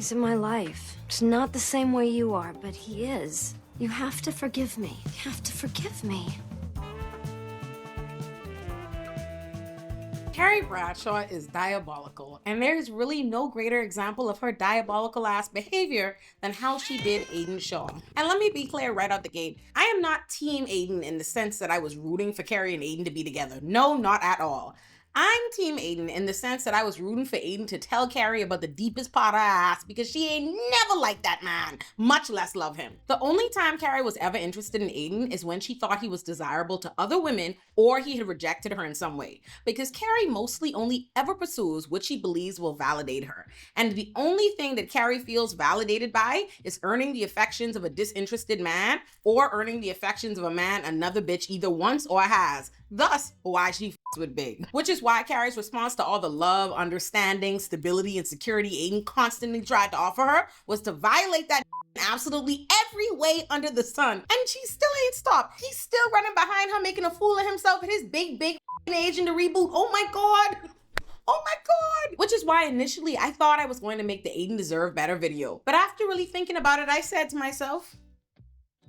He's in my life. It's not the same way you are, but he is. You have to forgive me. You have to forgive me. Carrie Bradshaw is diabolical, and there is really no greater example of her diabolical ass behavior than how she did Aidan Shaw. And let me be clear right out the gate, I am not team Aidan in the sense that I was rooting for Carrie and Aidan to be together. No, not at all. I'm team Aidan in the sense that I was rooting for Aidan to tell Carrie about the deepest part of her ass because she ain't never liked that man, much less love him. The only time Carrie was ever interested in Aidan is when she thought he was desirable to other women or he had rejected her in some way. Because Carrie mostly only ever pursues what she believes will validate her. And the only thing that Carrie feels validated by is earning the affections of a disinterested man or earning the affections of a man another bitch either wants or has. Thus, why she with Big. Which is why Carrie's response to all the love, understanding, stability, and security Aidan constantly tried to offer her was to violate that in absolutely every way under the sun. And she still ain't stopped. He's still running behind her, making a fool of himself at his big age in the reboot. Oh my God. Oh my God. Which is why initially I thought I was going to make the Aidan Deserve Better video. But after really thinking about it, I said to myself,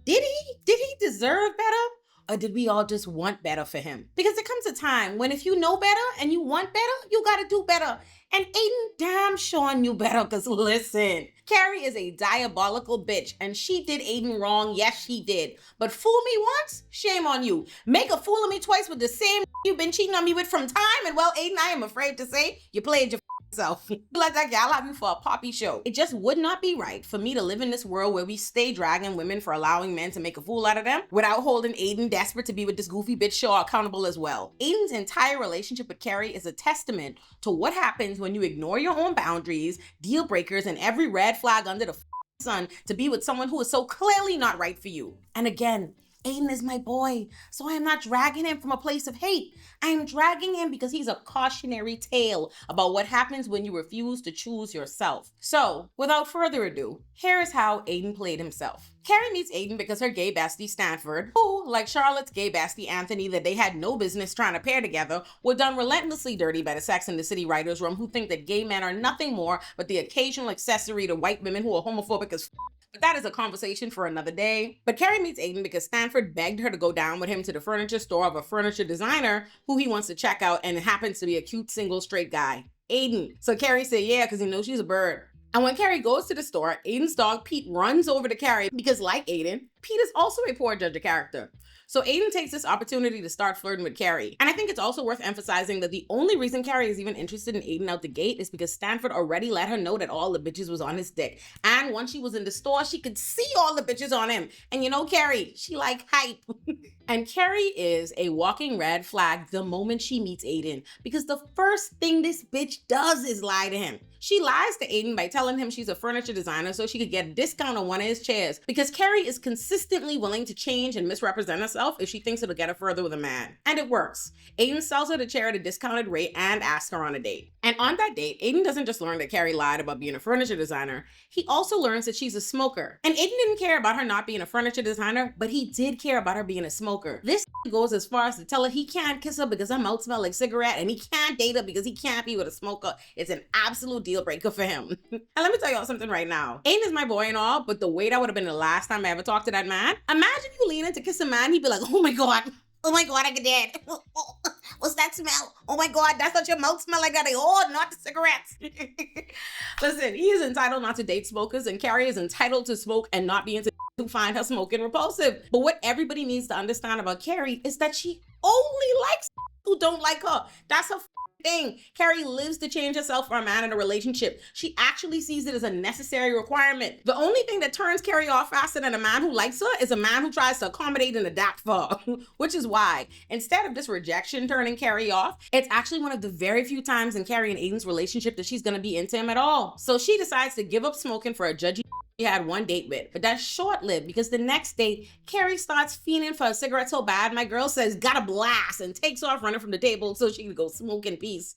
did he deserve better? Or did we all just want better for him? Because there comes a time when if you know better and you want better, you gotta do better. And Aidan damn sure knew better, because listen, Carrie is a diabolical bitch and she did Aidan wrong, yes she did. But fool me once, shame on you. Make a fool of me twice with the same you've been cheating on me with from time, and well, Aidan, I am afraid to say, you played your self. Like that gal have you for a poppy show. It just would not be right for me to live in this world where we stay dragging women for allowing men to make a fool out of them without holding Aidan desperate to be with this goofy bitch Shaw accountable as well. Aidan's entire relationship with Carrie is a testament to what happens when you ignore your own boundaries, deal breakers, and every red flag under the sun to be with someone who is so clearly not right for you. And again, Aidan is my boy, so I am not dragging him from a place of hate. I am dragging him because he's a cautionary tale about what happens when you refuse to choose yourself. So, without further ado, here is how Aidan played himself. Carrie meets Aidan because her gay bestie Stanford, who, like Charlotte's gay bestie Anthony that they had no business trying to pair together, were done relentlessly dirty by the Sex and the City writers' room who think that gay men are nothing more but the occasional accessory to white women who are homophobic as but that is a conversation for another day. But Carrie meets Aidan because Stanford begged her to go down with him to the furniture store of a furniture designer who he wants to check out, and it happens to be a cute single straight guy, Aidan. So Carrie said yeah, because he knows she's a bird. And when Carrie goes to the store, Aidan's dog Pete runs over to Carrie because, like Aidan, Pete is also a poor judge of character. So Aidan takes this opportunity to start flirting with Carrie. And I think it's also worth emphasizing that the only reason Carrie is even interested in Aidan out the gate is because Stanford already let her know that all the bitches was on his dick. And once she was in the store, she could see all the bitches on him. And you know Carrie, she like hype. And Carrie is a walking red flag the moment she meets Aidan, because the first thing this bitch does is lie to him. She lies to Aidan by telling him she's a furniture designer so she could get a discount on one of his chairs, because Carrie is consistently willing to change and misrepresent herself if she thinks it'll get her further with a man. And it works. Aidan sells her the chair at a discounted rate and asks her on a date. And on that date, Aidan doesn't just learn that Carrie lied about being a furniture designer, he also learns that she's a smoker. And Aidan didn't care about her not being a furniture designer, but he did care about her being a smoker. This goes as far as to tell her he can't kiss her because her mouth smells like cigarette, and he can't date her because he can't be with a smoker. It's an absolute deal breaker for him. And let me tell y'all something right now. Aidan is my boy and all, but the way that would have been the last time I ever talked to that man. Imagine you lean in to kiss a man, he'd be like, oh my God, I get dead. What's that smell? Oh my God, that's not your mouth smell like that. Oh, not the cigarettes. Listen, he is entitled not to date smokers, and Carrie is entitled to smoke and not be into who find her smoking repulsive. But what everybody needs to understand about Carrie is that she only likes who don't like her. That's her thing. Carrie lives to change herself for a man in a relationship. She actually sees it as a necessary requirement. The only thing that turns Carrie off faster than a man who likes her is a man who tries to accommodate and adapt for her. Which is why, instead of this rejection turning Carrie off, it's actually one of the very few times in Carrie and Aidan's relationship that she's gonna be into him at all. So she decides to give up smoking for a judgy she had one date with, but that's short-lived because the next day, Carrie starts fiending for a cigarette so bad, my girl says, got a blast, and takes off running from the table so she could go smoke in peace.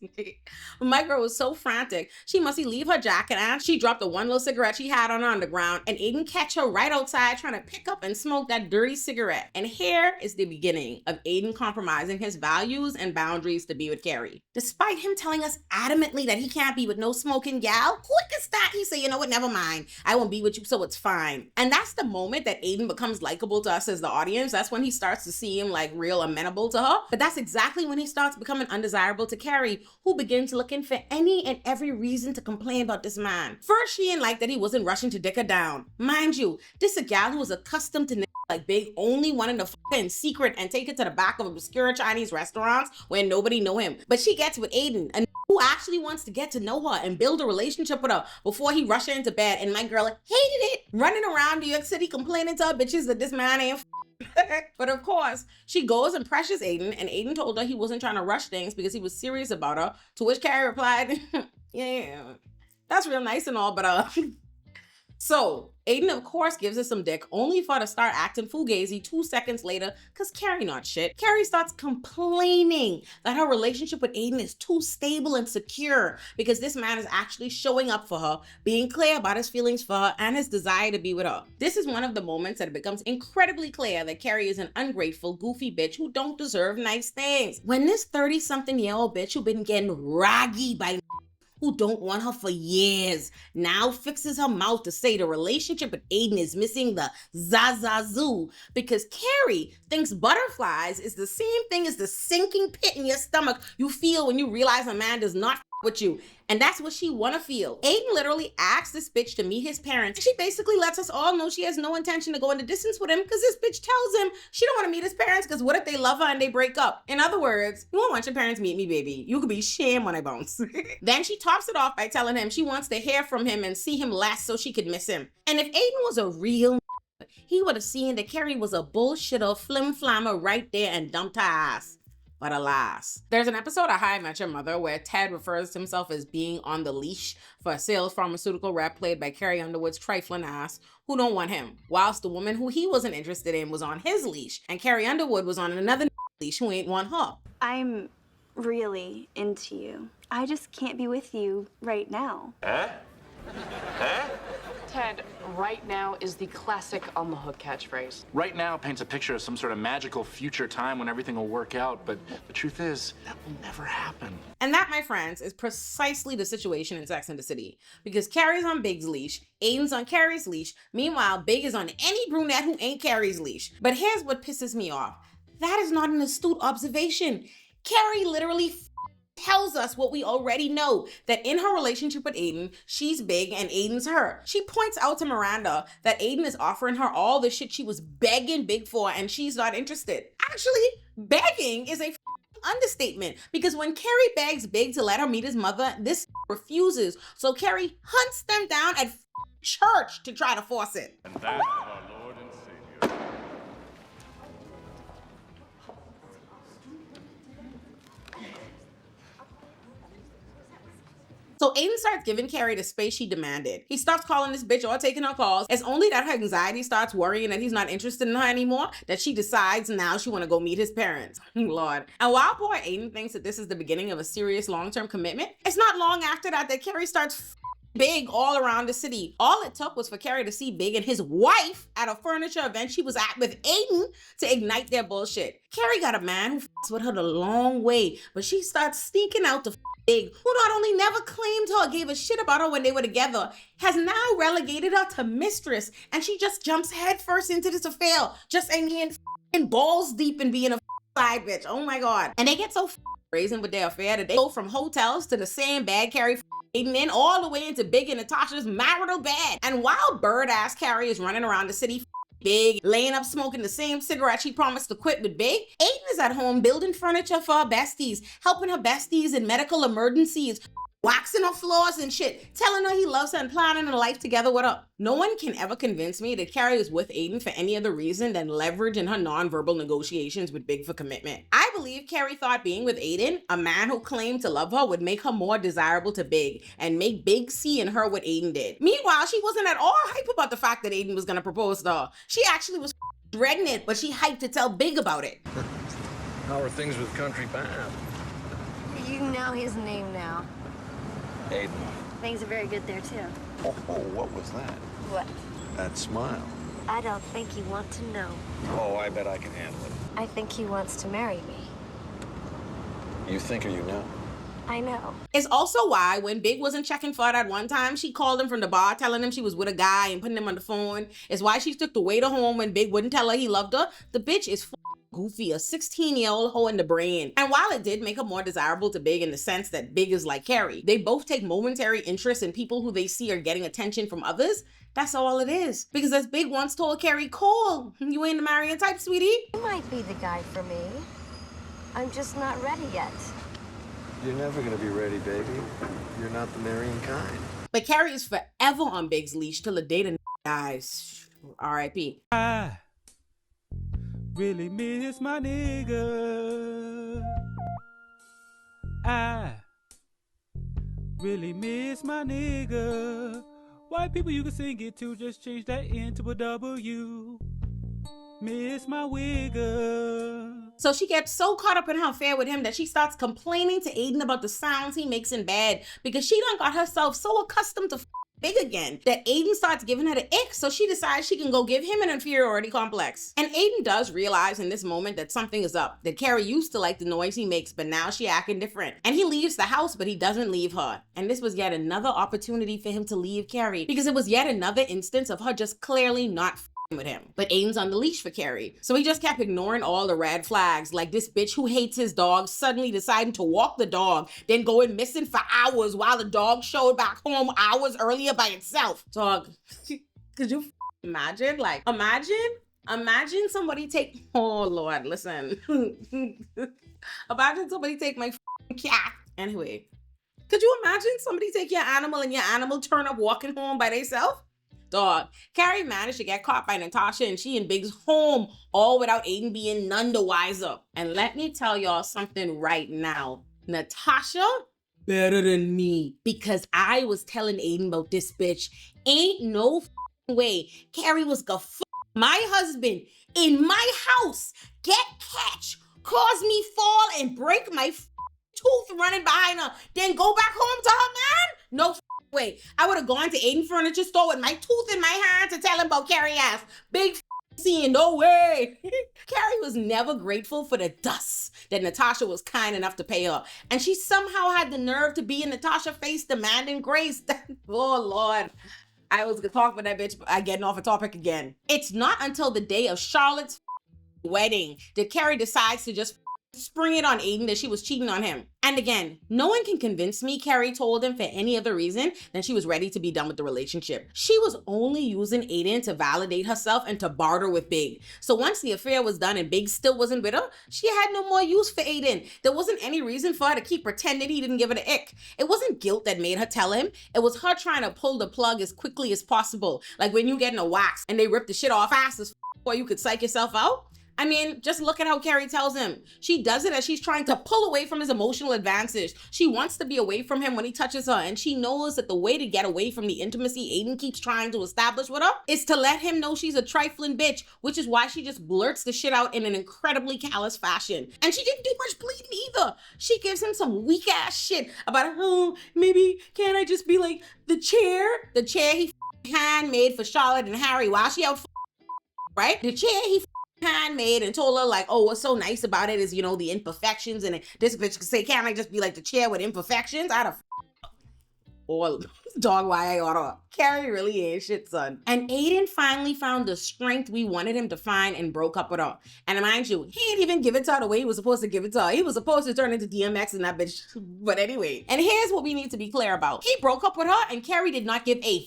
My girl was so frantic, she must leave her jacket and she dropped the one little cigarette she had on the ground, and Aidan catch her right outside trying to pick up and smoke that dirty cigarette. And here is the beginning of Aidan compromising his values and boundaries to be with Carrie. Despite him telling us adamantly that he can't be with no smoking gal, quick as that, he say, you know what, never mind. I won't be with you, so it's fine. And that's the moment that Aidan becomes likable to us as the audience. That's when he starts to seem like real amenable to her. But that's exactly when he starts becoming undesirable to Carrie, who begins looking for any and every reason to complain about this man. First, she didn't like that he wasn't rushing to dick her down. Mind you, this a gal who was accustomed to like Big only wanting to in secret and take it to the back of obscure Chinese restaurants where nobody know him. But she gets with Aidan, a who actually wants to get to know her and build a relationship with her before he rushed her into bed. And my girl hated it, running around New York City complaining to her bitches that this man ain't But of course, she goes and pressures Aidan, and Aidan told her he wasn't trying to rush things because he was serious about her, to which Carrie replied, yeah, that's real nice and all, but So, Aidan, of course, gives her some dick, only for her to start acting fugazi 2 seconds later, because Carrie not shit. Carrie starts complaining that her relationship with Aidan is too stable and secure because this man is actually showing up for her, being clear about his feelings for her and his desire to be with her. This is one of the moments that it becomes incredibly clear that Carrie is an ungrateful, goofy bitch who don't deserve nice things. When this 30-something-year-old bitch who been getting raggy by who don't want her for years now fixes her mouth to say the relationship with Aidan is missing the zazazoo because Carrie thinks butterflies is the same thing as the sinking pit in your stomach you feel when you realize a man does not with you. And that's what she wanna feel. Aidan literally asks this bitch to meet his parents. She basically lets us all know she has no intention to go into distance with him because this bitch tells him she don't wanna meet his parents because what if they love her and they break up? In other words, you won't want your parents meet me, baby. You could be shame on I bounce. Then she tops it off by telling him she wants to hear from him and see him less so she could miss him. And if Aidan was a real he would have seen that Carrie was a bullshitter flim-flammer right there and dumped her ass. But alas. There's an episode of How I Met Your Mother where Ted refers to himself as being on the leash for a sales pharmaceutical rep played by Carrie Underwood's trifling ass who don't want him, whilst the woman who he wasn't interested in was on his leash, and Carrie Underwood was on another leash who ain't want her. I'm really into you. I just can't be with you right now. Huh? Huh? Ted, right now is the classic on the hook catchphrase. Right now paints a picture of some sort of magical future time when everything will work out, but the truth is, that will never happen. And that, my friends, is precisely the situation in Sex and the City. Because Carrie's on Big's leash, Aidan's on Carrie's leash, meanwhile, Big is on any brunette who ain't Carrie's leash. But here's what pisses me off. That is not an astute observation. Carrie literally tells us what we already know, that in her relationship with Aidan, she's Big and Aidan's her. She points out to Miranda that Aidan is offering her all the shit she was begging Big for and she's not interested. Actually, begging is a understatement because when Carrie begs Big to let her meet his mother, this refuses. So Carrie hunts them down at church to try to force it. And that is our Lord and Savior. So Aidan starts giving Carrie the space she demanded. He stops calling this bitch or taking her calls. It's only that her anxiety starts worrying that he's not interested in her anymore that she decides now she want to go meet his parents. Lord. And while poor Aidan thinks that this is the beginning of a serious long-term commitment, it's not long after that that Carrie starts Big all around the city. All it took was for Carrie to see Big and his wife at a furniture event she was at with Aidan to ignite their bullshit. Carrie got a man who f***s with her the long way, but she starts sneaking out to Big, who not only never claimed her or gave a shit about her when they were together, has now relegated her to mistress, and she just jumps headfirst into this affair, just being balls deep in being a side bitch. Oh my God. And they get so brazen with their affair that they go from hotels to the same bag Carrie Aidan in all the way into Big and Natasha's marital bed. And while bird-ass Carrie is running around the city Big, laying up smoking the same cigarette she promised to quit with Big, Aidan is at home building furniture for her besties, helping her besties in medical emergencies, waxing her floors and shit, telling her he loves her and planning a life together with her. No one can ever convince me that Carrie was with Aidan for any other reason than leverage in her non-verbal negotiations with Big for commitment. I believe Carrie thought being with Aidan, a man who claimed to love her, would make her more desirable to Big and make Big see in her what Aidan did. Meanwhile, she wasn't at all hype about the fact that Aidan was gonna propose to her. She actually was pregnant, but she hyped to tell Big about it. How are things with Country Bam? You know his name now. Aidan. Things are very good there, too. Oh, what was that? What? That smile. I don't think you want to know. Oh, I bet I can handle it. I think he wants to marry me. You think or you know? I know. It's also why when Big wasn't checking for it at one time, she called him from the bar telling him she was with a guy and putting him on the phone. It's why she took the waiter home when Big wouldn't tell her he loved her. The bitch is goofy, a 16-year-old hoe in the brain. And while it did make her more desirable to Big in the sense that Big is like Carrie, they both take momentary interest in people who they see are getting attention from others. That's all it is. Because as Big once told Carrie, Cole, you ain't the marrying type, sweetie. You might be the guy for me. I'm just not ready yet. You're never gonna be ready, baby. You're not the marrying kind. But Carrie is forever on Big's leash till the day the dies. R.I.P. I really miss my nigga. I really miss my nigga. White people you can sing it to, just change that into a W. Miss my wigger. So she gets so caught up in her affair with him that she starts complaining to Aidan about the sounds he makes in bed because she done got herself so accustomed to Big again that Aidan starts giving her the ick, so she decides she can go give him an inferiority complex. And Aidan does realize in this moment that something is up, that Carrie used to like the noise he makes, but now she acting different. And he leaves the house, but he doesn't leave her. And this was yet another opportunity for him to leave Carrie because it was yet another instance of her just clearly not with him. But Aidan's on the leash for Carrie. So he just kept ignoring all the red flags, like this bitch who hates his dog suddenly deciding to walk the dog, then going missing for hours while the dog showed back home hours earlier by itself. Dog, could you imagine? Like, imagine somebody take, oh Lord, listen. Imagine somebody take my cat. Anyway, could you imagine somebody take your animal and your animal turn up walking home by themselves? Dog, Carrie managed to get caught by Natasha and she and Big's home, all without Aidan being none the wiser. And let me tell y'all something right now. Natasha, better than me. Because I was telling Aidan about this bitch. Ain't no way Carrie was gonna my husband in my house, get catch, cause me fall and break my tooth running behind her, then go back home to her man? No way. I would have gone to Aidan Furniture Store with my tooth in my hand to tell him about Carrie ass. Big scene, no way. Carrie was never grateful for the dust that Natasha was kind enough to pay her. And she somehow had the nerve to be in Natasha's face demanding grace. Oh Lord. I was gonna talk about that bitch, but I'm getting off a topic again. It's not until the day of Charlotte's wedding that Carrie decides to just spring it on Aidan that she was cheating on him. And again, no one can convince me Carrie told him for any other reason than she was ready to be done with the relationship. She was only using Aidan to validate herself and to barter with Big. So once the affair was done and Big still wasn't with her, she had no more use for Aidan. There wasn't any reason for her to keep pretending he didn't give her the ick. It wasn't guilt that made her tell him. It was her trying to pull the plug as quickly as possible. Like when you get in a wax and they rip the shit off fast as before you could psych yourself out. I mean, just look at how Carrie tells him. She does it as she's trying to pull away from his emotional advances. She wants to be away from him when he touches her, and she knows that the way to get away from the intimacy Aidan keeps trying to establish with her is to let him know she's a trifling bitch, which is why she just blurts the shit out in an incredibly callous fashion. And she didn't do much bleeding either. She gives him some weak ass shit about, oh, maybe can't I just be like the chair he handmade for Charlotte and Harry while she out, right? The chair he handmade and told her like, oh, what's so nice about it is, you know, the imperfections, and this bitch could say, can't I just be like the chair with imperfections? I'd have or dog why I oughta. Carrie really ain't shit, son. And Aidan finally found the strength we wanted him to find and broke up with her. And mind you, he didn't even give it to her the way he was supposed to give it to her. He was supposed to turn into DMX and that bitch. But anyway, and here's what we need to be clear about. He broke up with her and Carrie did not give a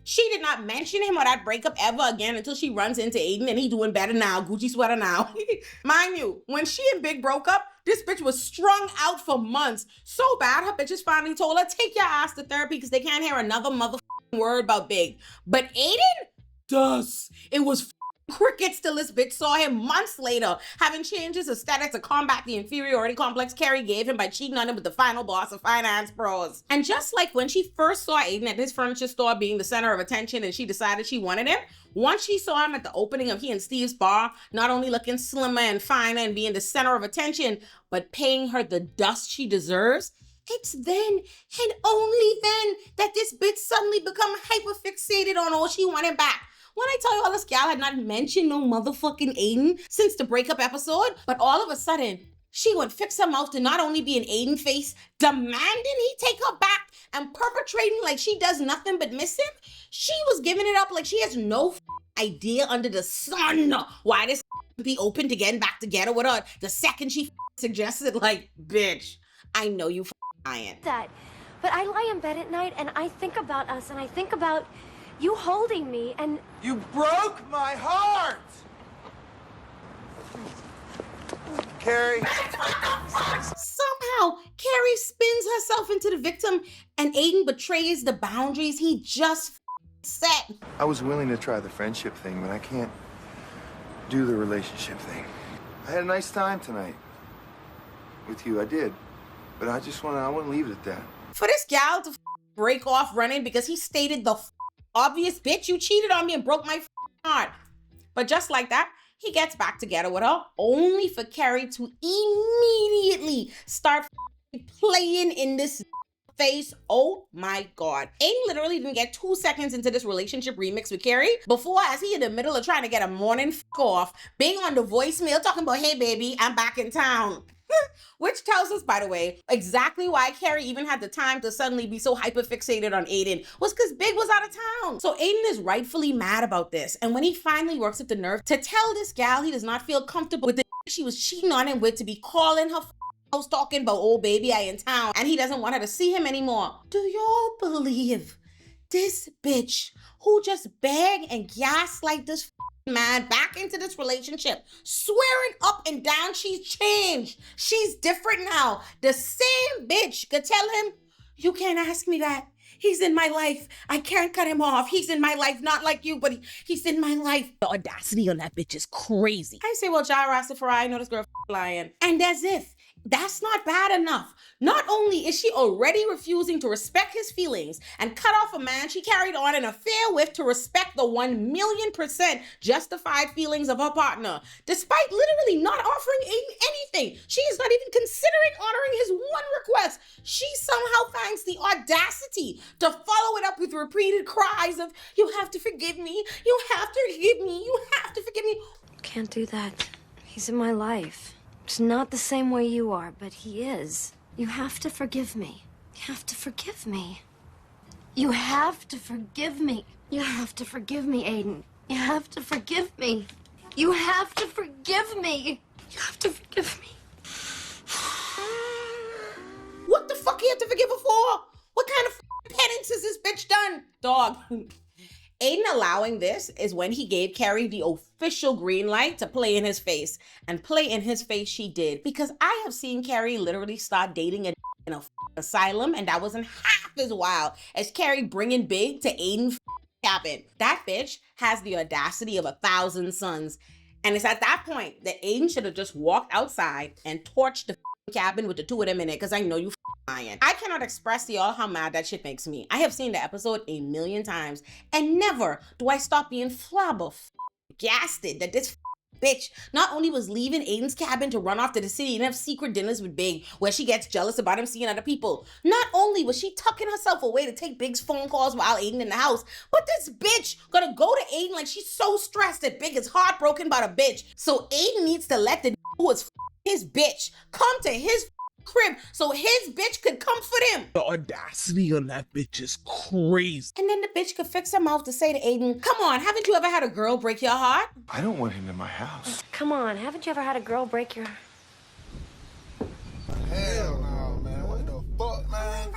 She did not mention him or that breakup ever again until she runs into Aidan and he doing better now. Gucci sweater now. Mind you, when she and Big broke up, this bitch was strung out for months. So bad, her bitches finally told her, take your ass to therapy because they can't hear another motherfucking word about Big. But Aidan? It was crickets till this bitch saw him months later, having changed his aesthetic to combat the inferiority complex Carrie gave him by cheating on him with the final boss of finance pros. And just like when she first saw Aidan at his furniture store being the center of attention and she decided she wanted him, once she saw him at the opening of he and Steve's bar, not only looking slimmer and finer and being the center of attention, but paying her the dust she deserves, it's then and only then that this bitch suddenly become hyperfixated on all she wanted back. When I tell you all, this gal had not mentioned no motherfucking Aidan since the breakup episode, but all of a sudden, she would fix her mouth to not only be an Aidan face, demanding he take her back and perpetrating like she does nothing but miss him. She was giving it up like she has no idea under the sun why this be open to getting back together with her the second she suggested, like, bitch, I know you lying. That, but I lie in bed at night and I think about us and I think about you holding me and... You broke my heart! Carrie. Somehow, Carrie spins herself into the victim and Aidan betrays the boundaries he just set. I was willing to try the friendship thing, but I can't do the relationship thing. I had a nice time tonight. With you, I did. But I want to leave it at that. For this gal to break off running because he stated the obvious, bitch, you cheated on me and broke my heart. But just like that, he gets back together with her, only for Carrie to immediately start playing in this face. Oh my God. Aidan literally didn't get 2 seconds into this relationship remix with Carrie before, as he in the middle of trying to get a morning off, being on the voicemail talking about, hey baby, I'm back in town. Which tells us, by the way, exactly why Carrie even had the time to suddenly be so hyperfixated on Aidan was because Big was out of town. So Aidan is rightfully mad about this. And when he finally works up the nerve to tell this gal he does not feel comfortable with the she was cheating on him with, to be calling her house talking about, oh baby, I in town, and he doesn't want her to see him anymore. Do y'all believe this bitch who just begged and gaslight this man back into this relationship, swearing up and down she's changed, she's different now, the same bitch could tell him, you can't ask me that, he's in my life, I can't cut him off, he's in my life, not like you, but he's in my life. The audacity on that bitch is crazy. I say, well, Jai Rastafari, I know this girl lying. And as if that's not bad enough. Not only is she already refusing to respect his feelings and cut off a man she carried on an affair with to respect the 1,000,000% justified feelings of her partner, despite literally not offering Aidan anything. She is not even considering honoring his one request. She somehow finds the audacity to follow it up with repeated cries of, you have to forgive me, you have to forgive me, you have to forgive me. Can't do that. He's in my life. It's not the same way you are, but he is. You have to forgive me. You have to forgive me. You have to forgive me. You have to forgive me, Aidan. You have to forgive me. You have to forgive me. You have to forgive me. What the fuck you have to forgive her for? What kind of penance has this bitch done? Dog. Aidan allowing this is when he gave Carrie the official green light to play in his face. And play in his face she did. Because I have seen Carrie literally start dating in a asylum, and that wasn't half as wild as Carrie bringing Big to Aidan's cabin. That bitch has the audacity of 1,000 sons. And it's at that point that Aidan should have just walked outside and torched the cabin with the two of them in it, because I know you lying. I cannot express to y'all how mad that shit makes me. I have seen the episode 1,000,000 times, and never do I stop being flabbergasted that this bitch not only was leaving Aidan's cabin to run off to the city and have secret dinners with Big, where she gets jealous about him seeing other people. Not only was she tucking herself away to take Big's phone calls while Aidan in the house, but this bitch gonna go to Aidan like she's so stressed that Big is heartbroken about a bitch. So Aidan needs to let the who is his bitch come to his crib so his bitch could comfort him. The audacity on that bitch is crazy. And then the bitch could fix her mouth to say to Aidan, come on, haven't you ever had a girl break your heart? I don't want him in my house. Come on, haven't you ever had a girl break your... Hell no, man. What the fuck, man?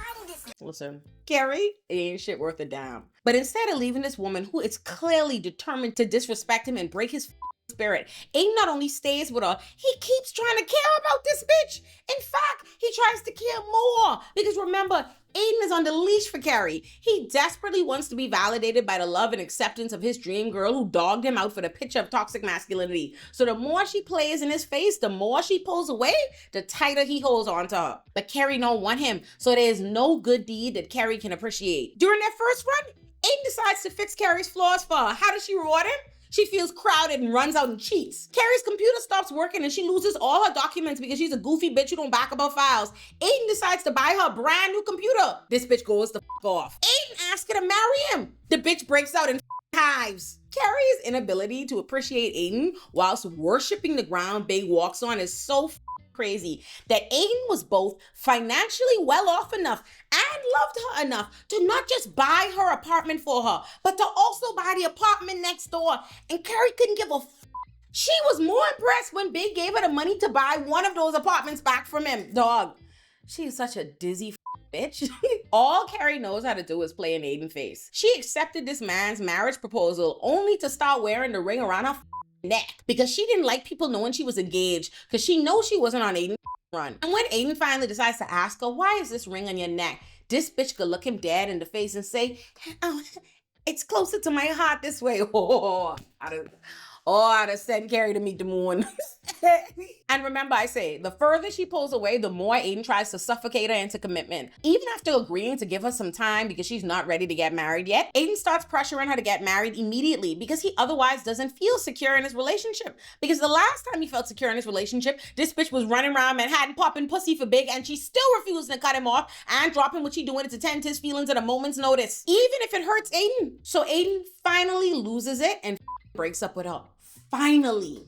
Listen, Carrie, it ain't shit worth a damn. But instead of leaving this woman who is clearly determined to disrespect him and break his spirit, Aidan not only stays with her, he keeps trying to care about this bitch. In fact, he tries to care more because remember, Aidan is on the leash for Carrie. He desperately wants to be validated by the love and acceptance of his dream girl who dogged him out for the picture of toxic masculinity. So the more she plays in his face, the more she pulls away, the tighter he holds on to her. But Carrie don't want him, so there is no good deed that Carrie can appreciate. During their first run, Aidan decides to fix Carrie's flaws for her. How does she reward him? She feels crowded and runs out and cheats. Carrie's computer stops working and she loses all her documents because she's a goofy bitch who don't back up her files. Aidan decides to buy her a brand new computer. This bitch goes the f off. Aidan asks her to marry him. The bitch breaks out in hives. Carrie's inability to appreciate Aidan whilst worshiping the ground Big walks on is so crazy that Aidan was both financially well off enough and loved her enough to not just buy her apartment for her, but to also buy the apartment next door. And Carrie couldn't give a She was more impressed when Big gave her the money to buy one of those apartments back from him. Dog, she is such a dizzy bitch. All Carrie knows how to do is play an Aidan face. She accepted this man's marriage proposal only to start wearing the ring around her neck because she didn't like people knowing she was engaged because she knows she wasn't on Aidan's run. And when Aidan finally decides to ask her, why is this ring on your neck? This bitch could look him dead in the face and say, oh, it's closer to my heart this way. I'd have sent Carrie to meet the moon. And remember, I say, the further she pulls away, the more Aidan tries to suffocate her into commitment. Even after agreeing to give her some time because she's not ready to get married yet, Aidan starts pressuring her to get married immediately because he otherwise doesn't feel secure in his relationship. Because the last time he felt secure in his relationship, this bitch was running around Manhattan popping pussy for Big, and she still refused to cut him off and dropping what she doing to tend to his feelings at a moment's notice, even if it hurts Aidan. So Aidan finally loses it and breaks up with her. Finally.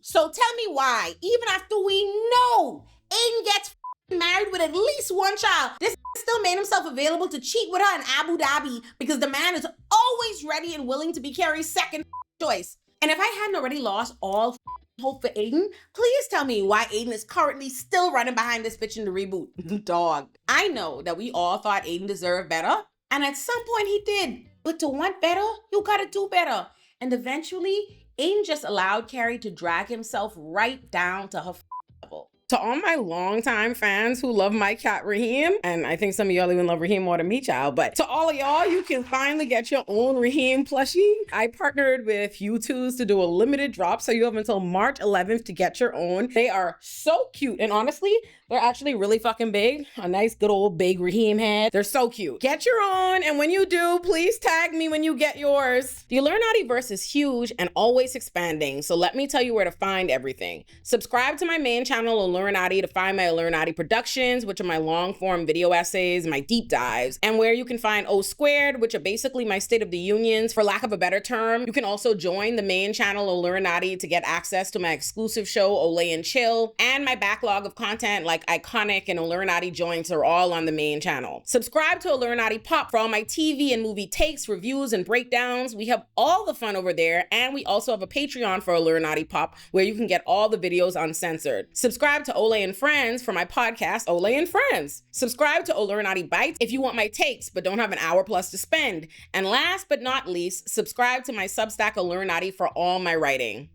So tell me why, even after we know Aidan gets married with at least one child, this still made himself available to cheat with her in Abu Dhabi because the man is always ready and willing to be Carrie's second choice. And if I hadn't already lost all hope for Aidan, please tell me why Aidan is currently still running behind this bitch in the reboot. Dog. I know that we all thought Aidan deserved better, and at some point he did. But to want better, you gotta do better. And eventually, Aidan just allowed Carrie to drag himself right down to her level. To all my longtime fans who love my cat Raheem, and I think some of y'all even love Raheem more than me, child, but to all of y'all, you can finally get your own Raheem plushie. I partnered with U2s to do a limited drop, so you have until March 11th to get your own. They are so cute, and honestly, they're actually really fucking big. A nice good old big Raheem head. They're so cute. Get your own, and when you do, please tag me when you get yours. The Illuminativerse is huge and always expanding, so let me tell you where to find everything. Subscribe to my main channel, Illuminati, to find my Illuminati productions, which are my long-form video essays, my deep dives, and where you can find O Squared, which are basically my State of the Unions, for lack of a better term. You can also join the main channel, Illuminati, to get access to my exclusive show, Olay and Chill, and my backlog of content like Iconic and Illuminati joints are all on the main channel. Subscribe to Illuminati Pop for all my TV and movie takes, reviews, and breakdowns. We have all the fun over there, and we also have a Patreon for Illuminati Pop where you can get all the videos uncensored. Subscribe to Olay and Friends for my podcast, Olay and Friends. Subscribe to Illuminati Bites if you want my takes but don't have an hour plus to spend. And last but not least, subscribe to my Substack Illuminati for all my writing.